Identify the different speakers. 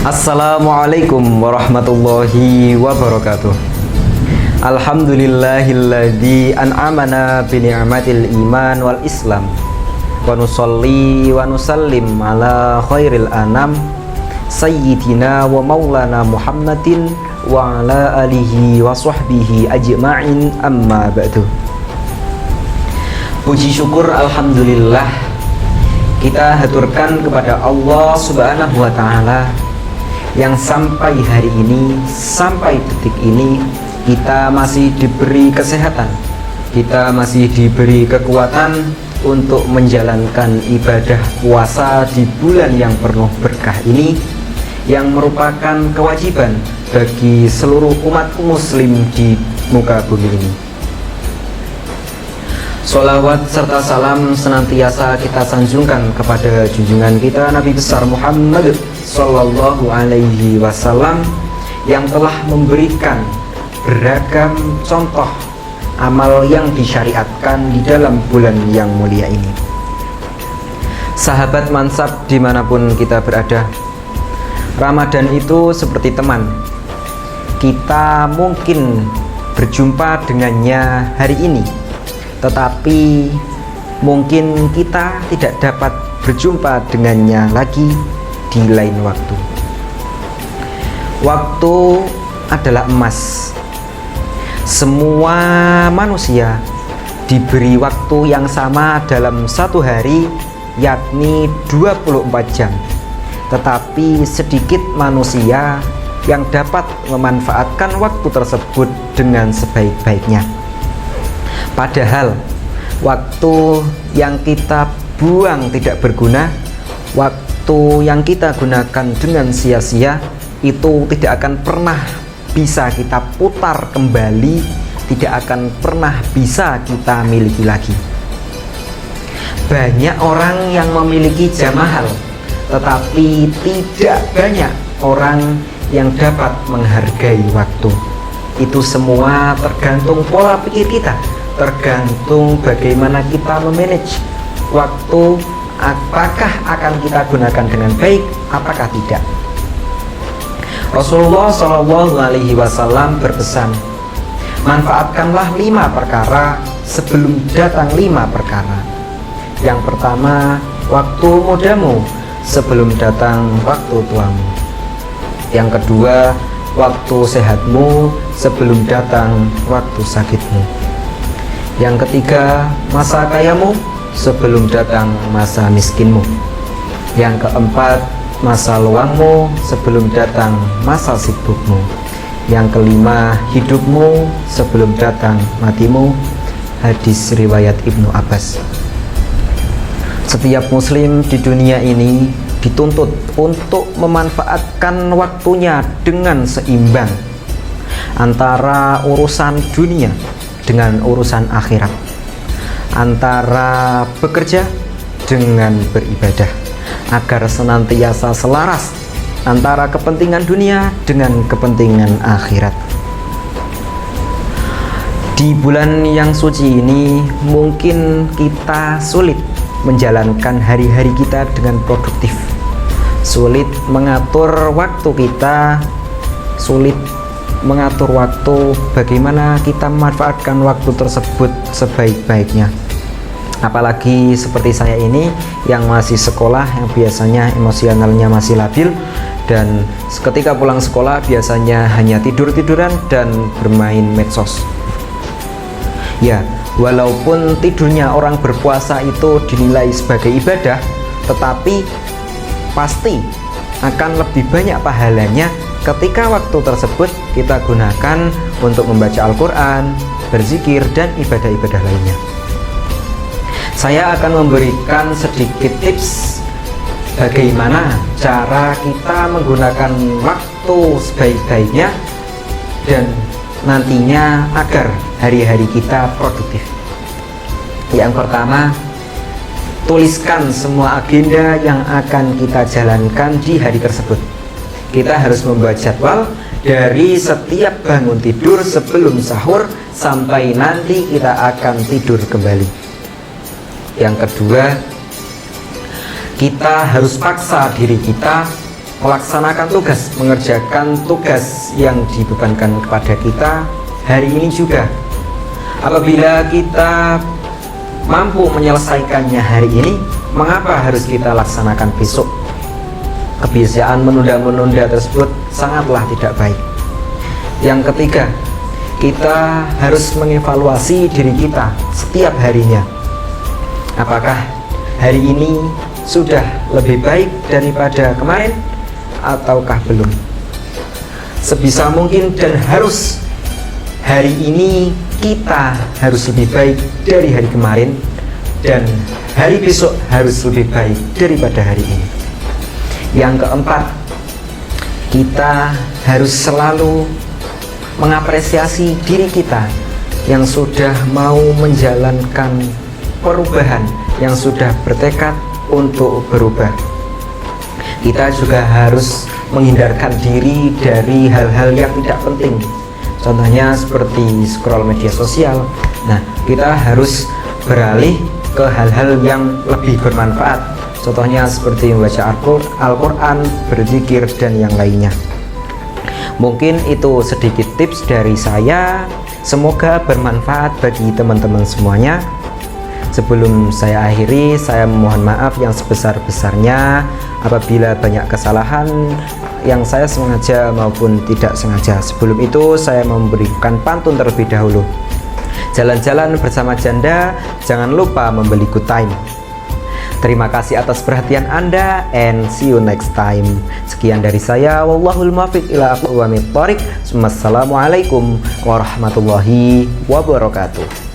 Speaker 1: Assalamualaikum warahmatullahi wabarakatuh. Alhamdulillahilladzi an'amana bi ni'matil iman wal islam. Wa nusalli wa nusallim ala khairil anam sayyidina wa maulana Muhammadin wa ala alihi wa sahbihi ajma'in, amma ba'du. Puji syukur alhamdulillah kita haturkan kepada Allah Subhanahu wa taala yang sampai hari ini, sampai detik ini kita masih diberi kesehatan, kita masih diberi kekuatan untuk menjalankan ibadah puasa di bulan yang penuh berkah ini, yang merupakan kewajiban bagi seluruh umat muslim di muka bumi ini. Sholawat serta salam senantiasa kita sanjungkan kepada junjungan kita Nabi besar Muhammad Sallallahu Alaihi Wasallam yang telah memberikan beragam contoh amal yang disyariatkan di dalam bulan yang mulia ini. Sahabat mansab dimanapun kita berada, Ramadan itu seperti teman. Kita mungkin berjumpa dengannya hari ini, tetapi mungkin kita tidak dapat berjumpa dengannya lagi di lain waktu. Waktu adalah emas. Semua manusia diberi waktu yang sama dalam satu hari, yakni 24 jam. Tetapi sedikit manusia yang dapat memanfaatkan waktu tersebut dengan sebaik-baiknya. Padahal waktu yang kita buang tidak berguna, waktu yang kita gunakan dengan sia-sia itu tidak akan pernah bisa kita putar kembali, tidak akan pernah bisa kita miliki lagi. Banyak orang yang memiliki jam mahal, tetapi tidak banyak orang yang dapat menghargai waktu. Itu semua tergantung pola pikir kita, tergantung bagaimana kita memanage waktu, apakah akan kita gunakan dengan baik, apakah tidak. Rasulullah Shallallahu Alaihi Wasallam berpesan, manfaatkanlah 5 perkara sebelum datang 5 perkara. Yang pertama, waktu mudamu sebelum datang waktu tuamu. Yang kedua, waktu sehatmu sebelum datang waktu sakitmu. Yang ketiga, masa kayamu sebelum datang masa miskinmu. Yang keempat, masa luangmu sebelum datang masa sibukmu. Yang kelima, hidupmu sebelum datang matimu. Hadis riwayat Ibnu Abbas. Setiap muslim di dunia ini dituntut untuk memanfaatkan waktunya dengan seimbang antara urusan dunia dengan urusan akhirat, antara bekerja dengan beribadah, agar senantiasa selaras antara kepentingan dunia dengan kepentingan akhirat. Di bulan yang suci ini mungkin kita sulit menjalankan hari-hari kita dengan produktif, sulit mengatur waktu kita, sulit mengatur waktu, bagaimana kita memanfaatkan waktu tersebut sebaik-baiknya. Apalagi seperti saya ini yang masih sekolah, yang biasanya emosionalnya masih labil, dan ketika pulang sekolah biasanya hanya tidur-tiduran dan bermain medsos. Ya, walaupun tidurnya orang berpuasa itu dinilai sebagai ibadah, tetapi pasti akan lebih banyak pahalanya ketika waktu tersebut kita gunakan untuk membaca Al-Quran, berzikir, dan ibadah-ibadah lainnya. Saya akan memberikan sedikit tips bagaimana cara kita menggunakan waktu sebaik-baiknya dan nantinya agar hari-hari kita produktif. Yang pertama, tuliskan semua agenda yang akan kita jalankan di hari tersebut. Kita harus membuat jadwal dari setiap bangun tidur sebelum sahur sampai nanti kita akan tidur kembali. Yang kedua, kita harus paksa diri kita melaksanakan tugas, mengerjakan tugas yang dibebankan kepada kita hari ini juga. Apabila kita mampu menyelesaikannya hari ini, mengapa harus kita laksanakan besok? Kebiasaan menunda-menunda tersebut sangatlah tidak baik. Yang ketiga, kita harus mengevaluasi diri kita setiap harinya. Apakah hari ini sudah lebih baik daripada kemarin ataukah belum? Sebisa mungkin dan harus hari ini kita harus lebih baik dari hari kemarin, dan hari besok harus lebih baik daripada hari ini. Yang keempat, kita harus selalu mengapresiasi diri kita yang sudah mau menjalankan perubahan, yang sudah bertekad untuk berubah. Kita juga harus menghindarkan diri dari hal-hal yang tidak penting, contohnya seperti scroll media sosial. Nah, kita harus beralih ke hal-hal yang lebih bermanfaat, contohnya seperti membaca Al-Quran, berzikir, dan yang lainnya. Mungkin itu sedikit tips dari saya, semoga bermanfaat bagi teman-teman semuanya. Sebelum saya akhiri, saya memohon maaf yang sebesar-besarnya apabila banyak kesalahan yang saya sengaja maupun tidak sengaja. Sebelum itu, saya memberikan pantun terlebih dahulu. Jalan-jalan bersama janda, jangan lupa membeli good time. Terima kasih atas perhatian Anda, and see you next time. Sekian dari saya, wallahul muwaffiq ila aqwamit thoriq. Wassalamualaikum warahmatullahi wabarakatuh.